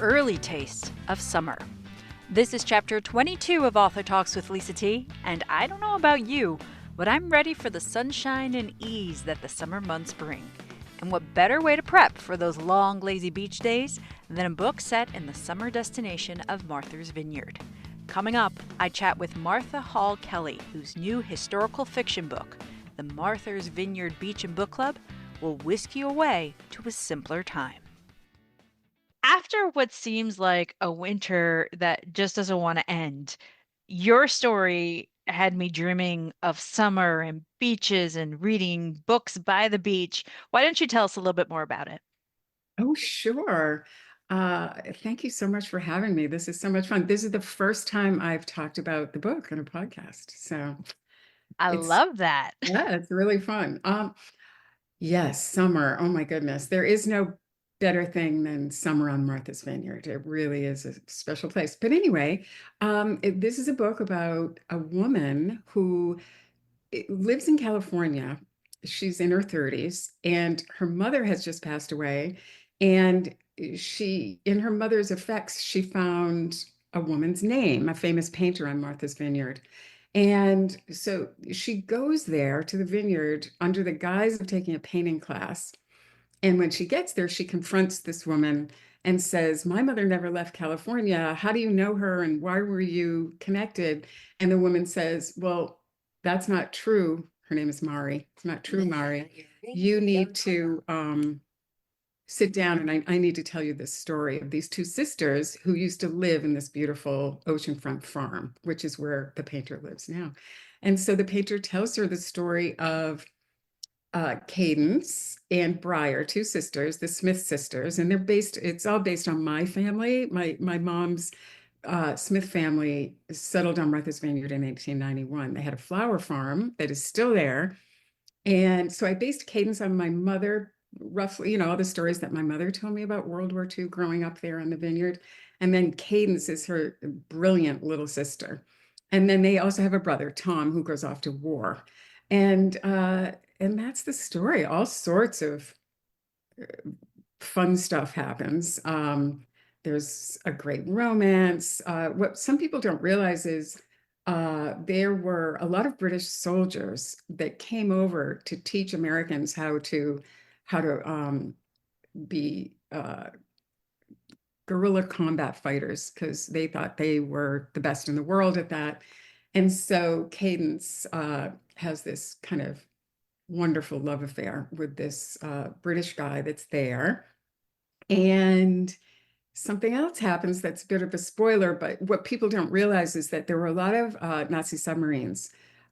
early taste of summer. This is chapter 22 of Author Talks with Lisa T, and I don't know about you, but I'm ready for the sunshine and ease that the summer months bring. And what better way to prep for those long, lazy beach days than a book set in the summer destination of Martha's Vineyard? Coming up, I chat with Martha Hall Kelly, whose new historical fiction book, The Martha's Vineyard Beach and Book Club, will whisk you away to a simpler time. After what seems like a winter that just doesn't want to end, your story had me dreaming of summer and beaches and reading books by the beach. Why don't you tell us a little bit more about it? Oh, sure. Thank you so much for having me. This is so much fun. This is the first time I've talked about the book on a podcast. So I it's, love that. yeah, it's really fun. Yes, summer. Oh my goodness. There is no better thing than summer on Martha's Vineyard. It really is a special place. But anyway, this is a book about a woman who lives in California. She's in her 30s, and her mother has just passed away. And in her mother's effects, she found a woman's name, a famous painter on Martha's Vineyard. And so she goes there to the vineyard under the guise of taking a painting class. And when she gets there, she confronts this woman and says, "My mother never left California. How do you know her? And why were you connected?" And the woman says, "Well, that's not true. Her name is Mari. It's not true, Mari. You need to sit down, and I need to tell you this story of these two sisters who used to live in this beautiful oceanfront farm, which is where the painter lives now." And so the painter tells her the story of Cadence and Briar, two sisters, the Smith sisters, and it's all based on my family. My mom's Smith family settled on Martha's Vineyard in 1891. They had a flower farm that is still there. And so I based Cadence on my mother, roughly, all the stories that my mother told me about World War II growing up there on the vineyard. And then Cadence is her brilliant little sister. And then they also have a brother, Tom, who goes off to war. And that's the story. All sorts of fun stuff happens. There's a great romance. What some people don't realize is there were a lot of British soldiers that came over to teach Americans how to be guerrilla combat fighters, because they thought they were the best in the world at that. And so Cadence has this kind of wonderful love affair with this British guy that's there. And something else happens that's a bit of a spoiler, but what people don't realize is that there were a lot of Nazi submarines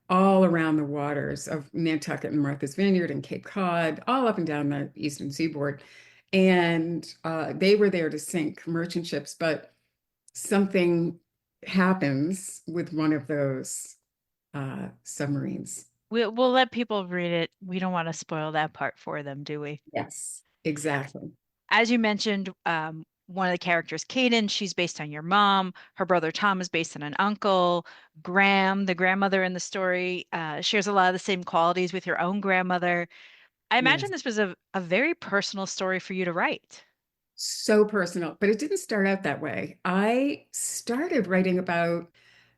all around the waters of Nantucket and Martha's Vineyard and Cape Cod, all up and down the eastern seaboard. And they were there to sink merchant ships, but something happens with one of those submarines. We'll let people read it. We don't want to spoil that part for them, do we? Yes, exactly. As you mentioned, one of the characters, Kaden, she's based on your mom. Her brother Tom is based on an uncle. Graham, the grandmother in the story, shares a lot of the same qualities with your own grandmother. I imagine Yes. this was a very personal story for you to write. So personal, but it didn't start out that way. I started writing about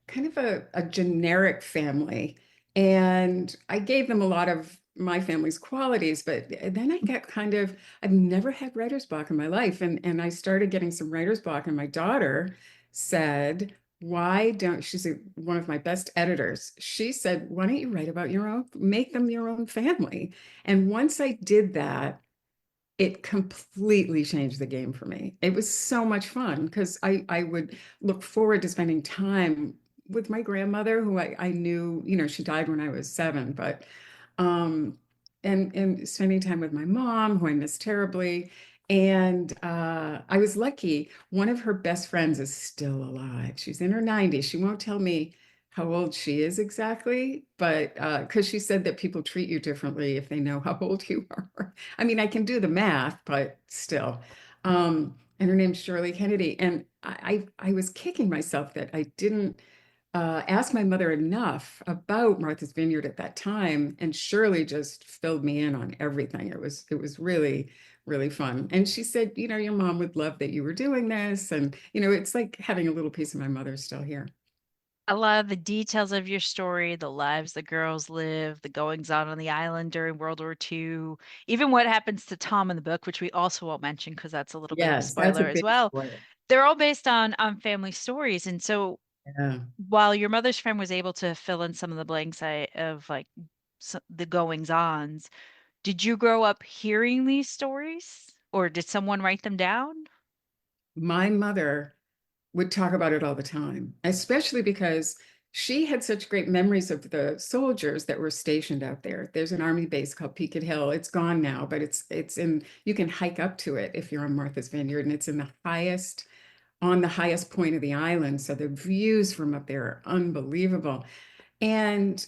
kind of a generic family, and I gave them a lot of my family's qualities, but then I got I've never had writer's block in my life, and I started getting some writer's block, and my daughter said, "Why don't," one of my best editors. She said, "Why don't you write about your own, make them your own family?" And once I did that, it completely changed the game for me. It was so much fun because I would look forward to spending time with my grandmother, who I knew, she died when I was 7, but um, and spending time with my mom, who I miss terribly. And I was lucky. One of her best friends is still alive. She's in her 90s. She won't tell me how old she is exactly, but because she said that people treat you differently if they know how old you are. I mean, I can do the math, but still. And her name's Shirley Kennedy. And I was kicking myself that I didn't asked my mother enough about Martha's Vineyard at that time, and Shirley just filled me in on everything. It was really, really fun. And she said, your mom would love that you were doing this. And, it's like having a little piece of my mother still here. A lot of the details of your story, the lives the girls live, the goings on the island during World War II, even what happens to Tom in the book, which we also won't mention because that's a little bit of a Yes, that's a spoiler as big well. spoiler. They're all based on family stories. And so Yeah. while your mother's friend was able to fill in some of the blanks of like the goings ons, did you grow up hearing these stories or did someone write them down? My mother would talk about it all the time, especially because she had such great memories of the soldiers that were stationed out there. There's an army base called Peaked Hill. It's gone now, but it's in you can hike up to it if you're on Martha's Vineyard, and it's in the highest on the highest point of the island. So the views from up there are unbelievable. And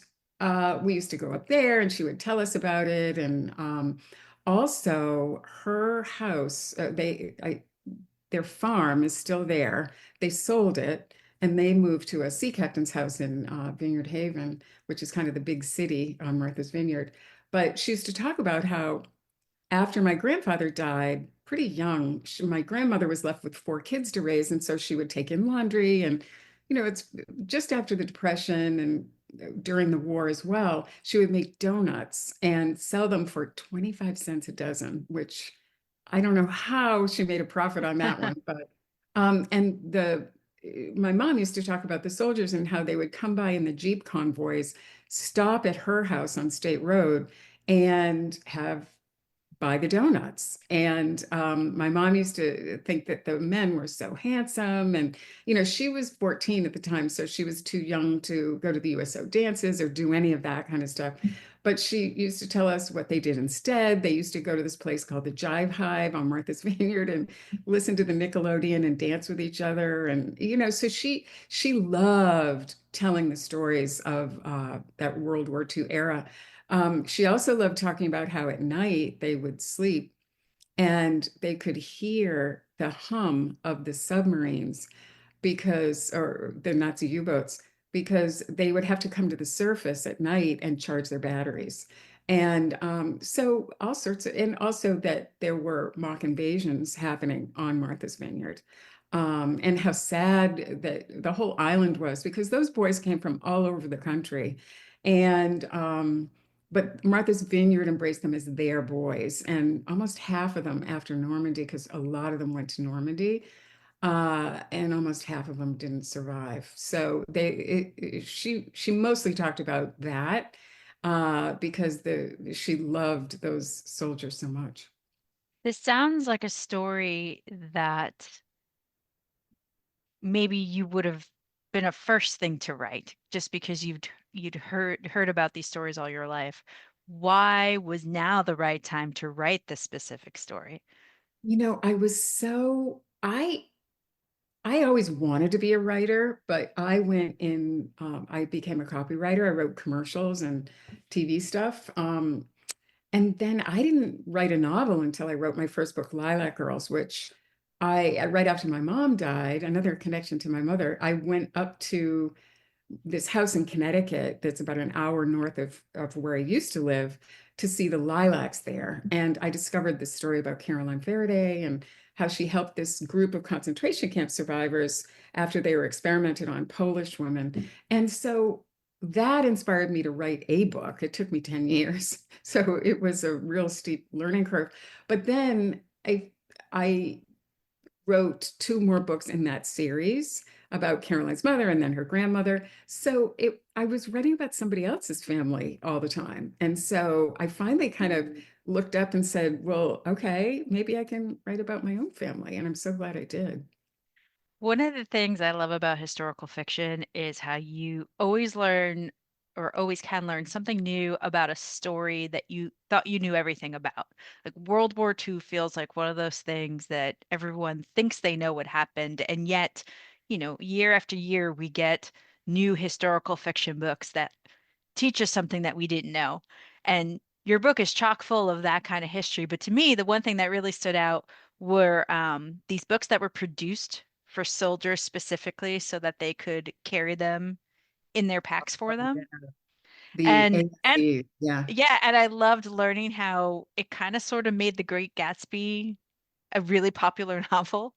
we used to go up there and she would tell us about it. And also her house, their farm is still there. They sold it and they moved to a sea captain's house in Vineyard Haven, which is kind of the big city on Martha's Vineyard. But she used to talk about how after my grandfather died pretty young, my grandmother was left with four kids to raise. And so she would take in laundry. And, it's just after the Depression and during the war as well, she would make donuts and sell them for 25 cents a dozen, which I don't know how she made a profit on that one. But, and my mom used to talk about the soldiers and how they would come by in the Jeep convoys, stop at her house on State Road and buy the donuts. And my mom used to think that the men were so handsome. And, she was 14 at the time, so she was too young to go to the USO dances or do any of that kind of stuff. But she used to tell us what they did instead. They used to go to this place called the Jive Hive on Martha's Vineyard and listen to the Nickelodeon and dance with each other. And, so she loved telling the stories of that World War II era. She also loved talking about how at night they would sleep and they could hear the hum of the submarines or the Nazi U-boats, because they would have to come to the surface at night and charge their batteries. And so all sorts of, and also that there were mock invasions happening on Martha's Vineyard. And how sad that the whole island was, because those boys came from all over the country. And but Martha's Vineyard embraced them as their boys, and almost half of them after Normandy, because a lot of them went to Normandy, and almost half of them didn't survive. So she mostly talked about that because she loved those soldiers so much. This sounds like a story that maybe you would have been a first thing to write just because you'd heard about these stories all your life. Why was now the right time to write this specific story? I was I always wanted to be a writer, but I became a copywriter. I wrote commercials and TV stuff. And then I didn't write a novel until I wrote my first book, Lilac Girls, which right after my mom died, another connection to my mother, I went up to this house in Connecticut that's about an hour north of where I used to live to see the lilacs there. And I discovered this story about Caroline Faraday and how she helped this group of concentration camp survivors after they were experimented on Polish women. And so that inspired me to write a book. It took me 10 years. So it was a real steep learning curve. But then I wrote two more books in that series about Caroline's mother and then her grandmother. So I was writing about somebody else's family all the time. And so I finally kind of looked up and said, well, okay, maybe I can write about my own family. And I'm so glad I did. One of the things I love about historical fiction is how you always learn or always can learn something new about a story that you thought you knew everything about. Like World War II feels like one of those things that everyone thinks they know what happened, and yet, year after year, we get new historical fiction books that teach us something that we didn't know. And your book is chock full of that kind of history. But to me, the one thing that really stood out were these books that were produced for soldiers specifically so that they could carry them in their packs for Oh, them. yeah. The And AFC, yeah. yeah, and I loved learning how it kind of sort of made The Great Gatsby a really popular novel.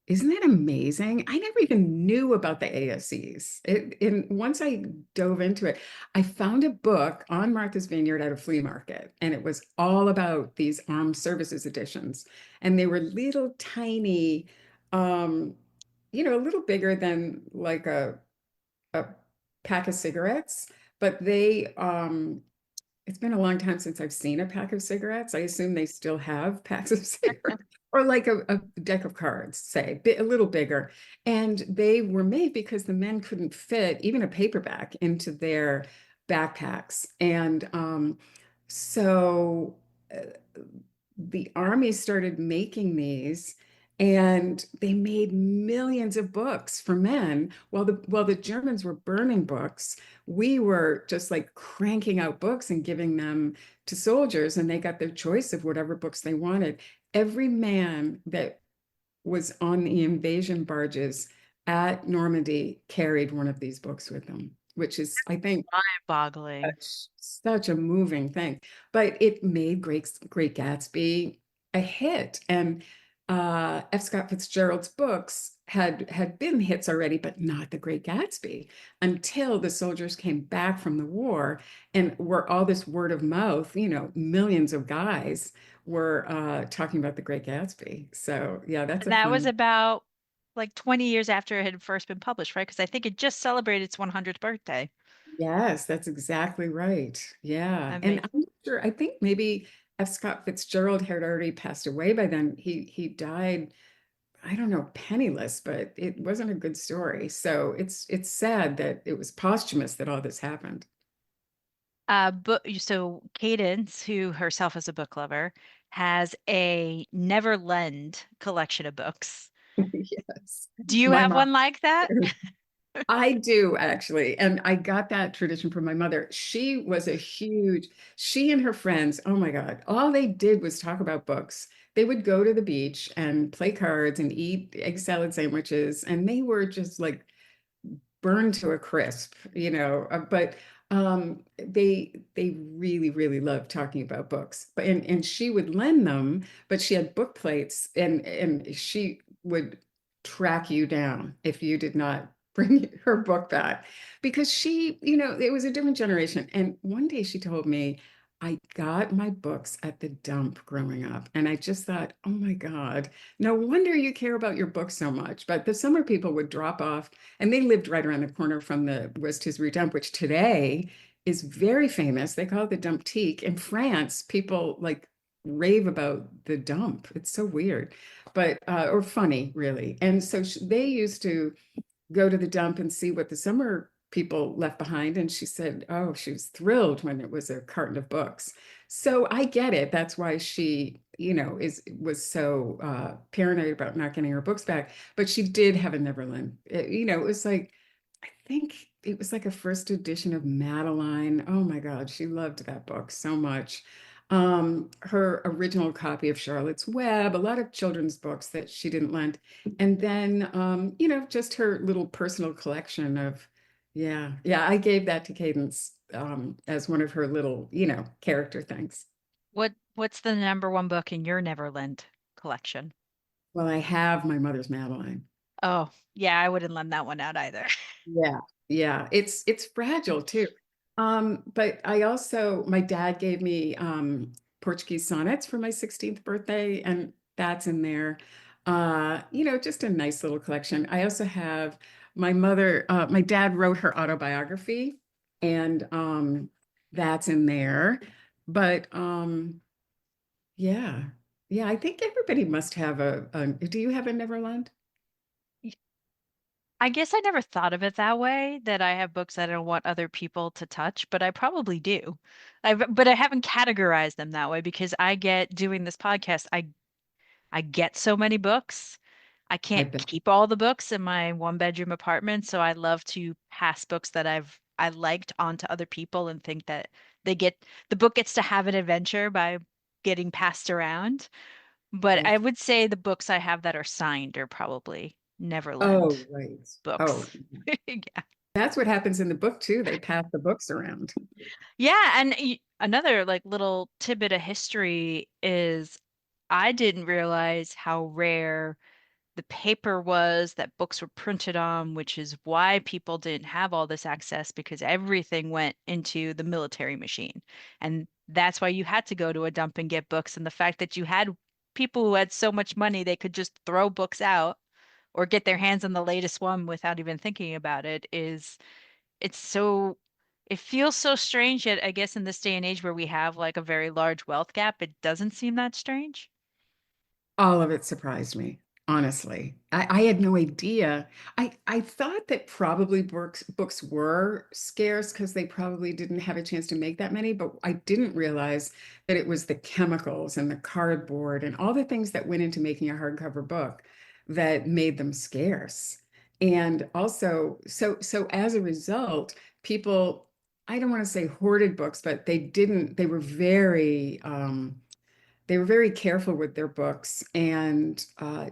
Isn't that amazing? I never even knew about the ASCs. And once I dove into it, I found a book on Martha's Vineyard at a flea market, and it was all about these armed services editions. And they were little tiny, um, a little bigger than like a pack of cigarettes, but it's been a long time since I've seen a pack of cigarettes. I assume they still have packs of cigarettes or like a deck of cards, say, a little bigger. And they were made because the men couldn't fit even a paperback into their backpacks. And so the army started making these, and they made millions of books for men while the Germans were burning books. We were just like cranking out books and giving them to soldiers, and they got their choice of whatever books they wanted. Every man that was on the invasion barges at Normandy carried one of these books with them, which is, I think, Mind-boggling. such a moving thing. But it made Great Gatsby a hit. And F. Scott Fitzgerald's books had been hits already, but not The Great Gatsby, until the soldiers came back from the war and were all this word of mouth, millions of guys were talking about The Great Gatsby. So yeah, that's And a that was fun. about like 20 years after it had first been published, right? Because I think it just celebrated its 100th birthday. Yes, that's exactly right. Yeah. And Amazing. I'm not sure, I think maybe F. Scott Fitzgerald had already passed away by then. He died, I don't know, penniless, but it wasn't a good story. So it's sad that it was posthumous that all this happened. But so Cadence, who herself is a book lover, has a Neverland collection of books. Yes. Do you My have mom. one like that? I do actually. And I got that tradition from my mother. She and her friends, oh my God, all they did was talk about books. They would go to the beach and play cards and eat egg salad sandwiches. And they were just like burned to a crisp, but they really, really loved talking about books. And she would lend them, but she had book plates, and she would track you down if you did not bring her book back, because it was a different generation. And one day she told me, I got my books at the dump growing up. And I just thought, oh my God, no wonder you care about your books so much. But the summer people would drop off, and they lived right around the corner from the West Tisbury dump, which today is very famous. They call it the dump teak. In France, people like rave about the dump. It's so weird, but or funny, really. And so they used to go to the dump and see what the summer people left behind. And she said, oh, she was thrilled when it was a carton of books. So I get it. That's why she, was so paranoid about not getting her books back. But she did have a Neverland. It was like, I think it was like a first edition of Madeline. Oh my God, she loved that book so much. Her original copy of Charlotte's Web, a lot of children's books that she didn't lend. And then, just her little personal collection of, yeah, yeah, I gave that to Cadence as one of her little, character things. What's the number one book in your Neverland collection? Well, I have my mother's Madeline. Oh, yeah, I wouldn't lend that one out either. Yeah, yeah, it's fragile too. But my dad gave me Portuguese sonnets for my 16th birthday, and that's in there. Just a nice little collection. I also have my dad wrote her autobiography, and that's in there. But yeah, yeah, I think everybody must have do you have a Neverland? I guess I never thought of it that way, that I have books that I don't want other people to touch, but I probably do. But I haven't categorized them that way because I get doing this podcast, I get so many books. I I can't bet. keep all the books in my one bedroom apartment, so I love to pass books that I liked on to other people and think that the book gets to have an adventure by getting passed around. But I would say the books I have that are signed are probably Neverland Oh, right. Oh, books. Yeah. That's what happens in the book too. They pass the books around. Yeah, and another like little tidbit of history is I didn't realize how rare the paper was that books were printed on, which is why people didn't have all this access because everything went into the military machine. And that's why you had to go to a dump and get books. And the fact that you had people who had so much money they could just throw books out or get their hands on the latest one without even thinking about it is it's so it feels so strange yet I guess in this day and age where we have like a very large wealth gap, it doesn't seem that strange. All of it surprised me, honestly. I had no idea. I thought that probably books were scarce because they probably didn't have a chance to make that many, but I didn't realize that it was the chemicals and the cardboard and all the things that went into making a hardcover book that made them scarce. And also, so as a result, people, I don't want to say hoarded books, but they were very careful with their books and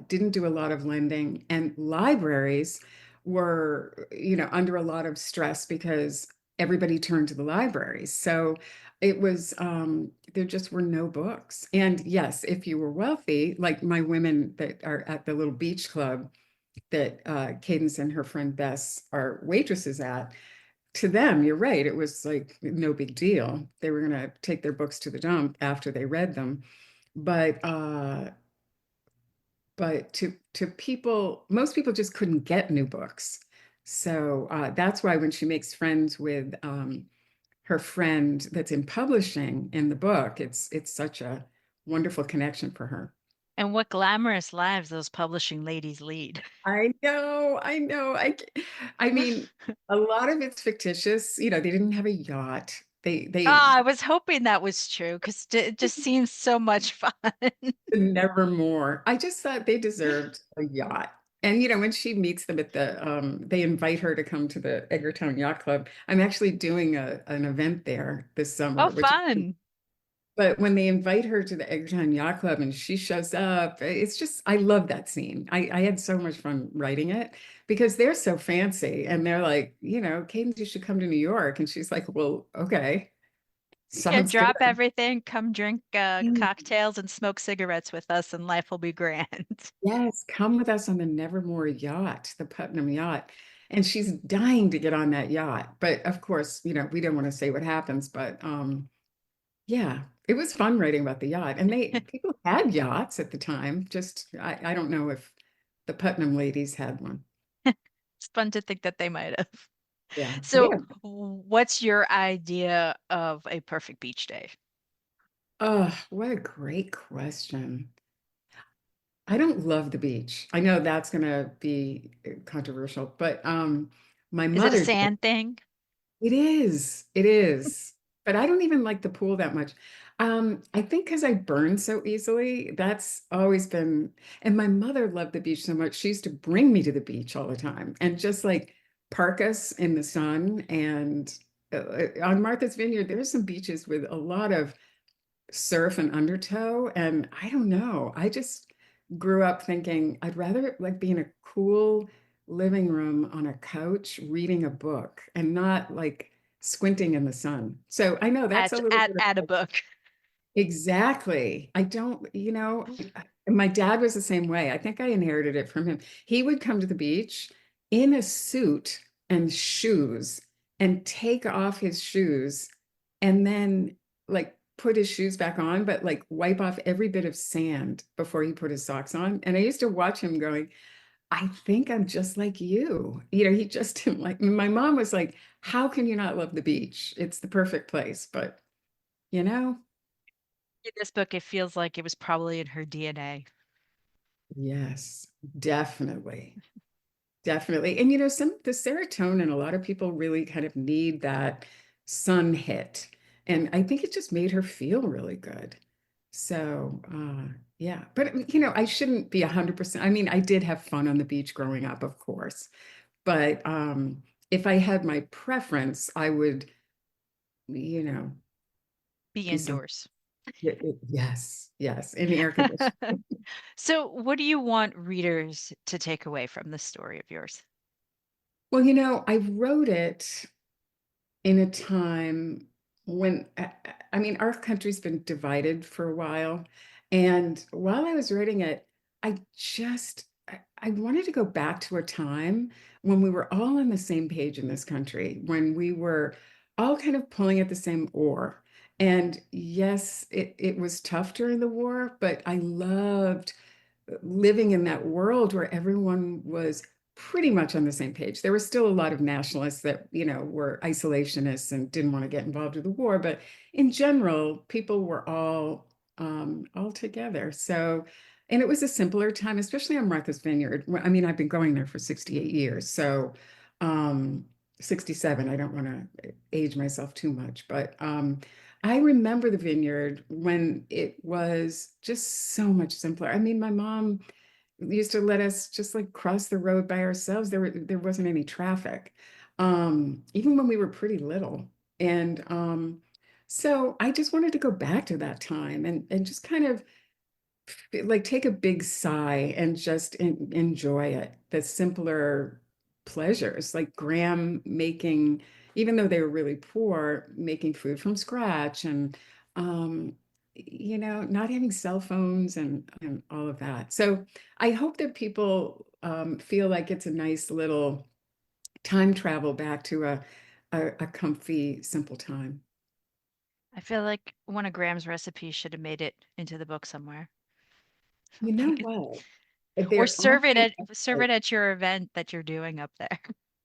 didn't do a lot of lending. And libraries were, under a lot of stress because everybody turned to the libraries. So it was, there just were no books. And yes, if you were wealthy, like my women that are at the little beach club that Cadence and her friend Bess are waitresses at, to them, you're right, it was like no big deal. They were going to take their books to the dump after they read them. But to people, most people just couldn't get new books. So that's why when she makes friends with her friend that's in publishing in the book, it's such a wonderful connection for her. And what glamorous lives those publishing ladies lead. I know, I know. I mean, a lot of it's fictitious. They didn't have a yacht. They Ah, I was hoping that was true because it just seems so much fun. Nevermore. I just thought they deserved a yacht. And when she meets them at they invite her to come to the Edgartown Yacht Club. I'm actually doing an event there this Oh, summer, fun. but when they invite her to the Edgartown Yacht Club and she shows up, it's just, I love that scene. I had so much fun writing it because they're so fancy and they're like, Cadence, you should come to New York. And she's like, well, okay, Yeah, sounds good. drop everything, come drink cocktails and smoke cigarettes with us, and life will be grand. Yes, come with us on the Nevermore yacht, the Putnam yacht. And she's dying to get on that yacht. But of course, we don't want to say what happens, but yeah, it was fun writing about the yacht. And people had yachts at the time. Just I don't know if the Putnam ladies had one. It's fun to think that they might have. Yeah. So, what's your idea of a perfect beach day? Oh, what a great question. I don't love the beach. I know that's gonna be controversial, but my Is it a mother did. sand thing? It is. It is. But I don't even like the pool that much. I think because I burn so easily, that's always been, and my mother loved the beach so much. She used to bring me to the beach all the time and just like park us in the sun. And on Martha's Vineyard, there's some beaches with a lot of surf and undertow. And I don't know. I just grew up thinking I'd rather like be in a cool living room on a couch reading a book and not like squinting in the sun. So I know that's a little bit At a of book. exactly. I don't, my dad was the same way. I think I inherited it from him. He would come to the beach in a suit and shoes and take off his shoes and then like put his shoes back on, but like wipe off every bit of sand before he put his socks on. And I used to watch him going, I think I'm just like you. He just didn't like, my mom was like, how can you not love the beach? It's the perfect place. But, you know, In this book, it feels like it was probably in her DNA. yes, definitely. Definitely. And some the serotonin, a lot of people really kind of need that sun hit. And I think it just made her feel really good. So yeah. But I shouldn't be 100%. I mean, I did have fun on the beach growing up, of course. But if I had my preference, I would, you know, Be be some indoors. yes, yes, in the air conditioning. So, what do you want readers to take away from this story of yours? Well, I wrote it in a time when, I mean, our country's been divided for a while. And while I was writing it, I wanted to go back to a time when we were all on the same page in this country, when we were all kind of pulling at the same oar. And yes, it was tough during the war, but I loved living in that world where everyone was pretty much on the same page. There were still a lot of nationalists that, were isolationists and didn't want to get involved with the war, but in general, people were all together. So, and it was a simpler time, especially on Martha's Vineyard. I mean, I've been going there for 68 years, so um, 67. I don't want to age myself too much, but I remember the vineyard when it was just so much simpler. I mean, my mom used to let us just like cross the road by ourselves. There wasn't any traffic, even when we were pretty little. And so I just wanted to go back to that time and just kind of like take a big sigh and just enjoy it. The simpler pleasures, like Graham making, even though they were really poor, making food from scratch and um, not having cell phones and all of that. So I hope that people feel like it's a nice little time travel back to a comfy, simple time. I feel like one of Graham's recipes should have made it into the book somewhere. You know what? Or They're on my serve website. it at your event that you're doing up there.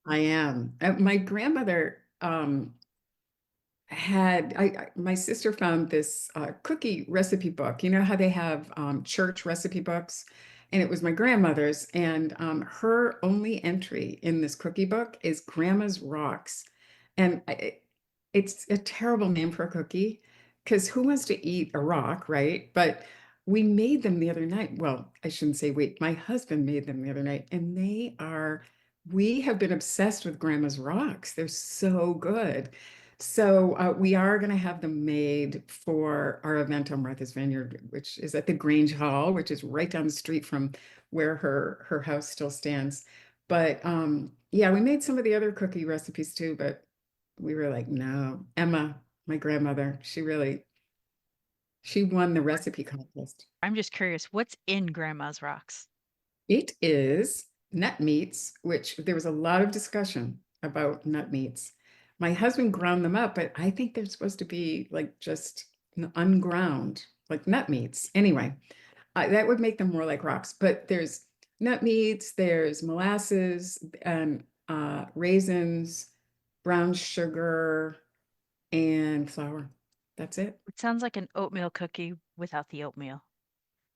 I am. My grandmother my sister found this cookie recipe book. You know how they have church recipe books? And it was my grandmother's. And her only entry in this cookie book is Grandma's Rocks. And it's a terrible name for a cookie because who wants to eat a rock, right? But we made them the other night. Well, I shouldn't say wait, my husband made them the other night, and we have been obsessed with Grandma's Rocks. They're so good. So we are going to have them made for our event on Martha's Vineyard, which is at the Grange Hall, which is right down the street from where her house still stands. But yeah, we made some of the other cookie recipes too, but we were like, no. Emma, my grandmother, she won the recipe contest. I'm just curious, what's in Grandma's Rocks? It is nut meats, which there was a lot of discussion about nut meats. My husband ground them up, but I think they're supposed to be like just unground, like nut meats. Anyway, that would make them more like rocks. But there's nut meats, there's molasses and raisins, brown sugar, and flour. That's it. It sounds like an oatmeal cookie without the oatmeal.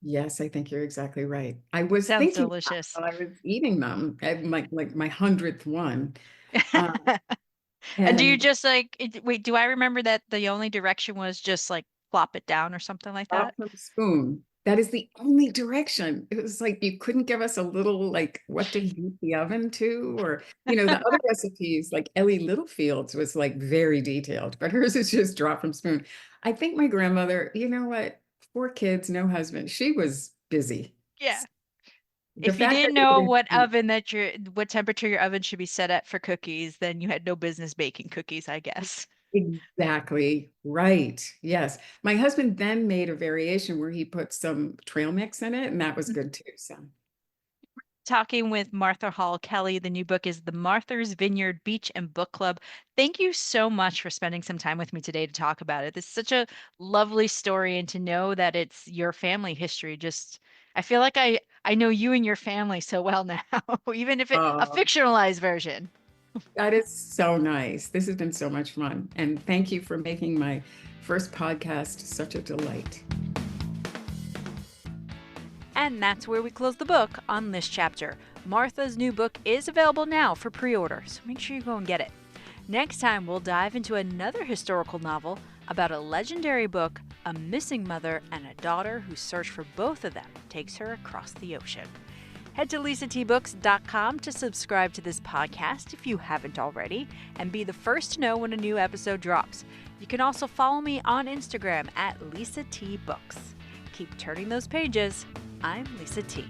Yes, I think you're exactly right. I was Sounds thinking that delicious. while I was eating them, at my 100th one. Uh, And do you and just wait, do I remember that the only direction was just like plop it down or something like off that? from spoon. That is the only direction. It was like you couldn't give us a little like what to heat the oven to, or the other recipes like Ellie Littlefield's was like very detailed, but hers is just drop from spoon. I think my grandmother, you know what, 4 kids, no husband. She was busy. Yeah. The If you fact that didn't they know didn't eat what temperature your oven should be set at for cookies, then you had no business baking cookies, I guess. exactly right. Yes. My husband then made a variation where he put some trail mix in it, and that was good too. So Talking with Martha Hall Kelly. The new book is The Martha's Vineyard Beach and Book Club. Thank you so much for spending some time with me today to talk about it. This is such a lovely story, and to know that it's your family history. Just, I feel like I know you and your family so well now, even if a uh, fictionalized version. that is so nice. This has been so much fun. And thank you for making my first podcast such a delight. And that's where we close the book on this chapter. Martha's new book is available now for pre-order, so make sure you go and get it. Next time, we'll dive into another historical novel about a legendary book, a missing mother and a daughter whose search for both of them takes her across the ocean. Head to lisatbooks.com to subscribe to this podcast if you haven't already, and be the first to know when a new episode drops. You can also follow me on Instagram at Lisa T Books. Keep turning those pages. I'm Lisa T.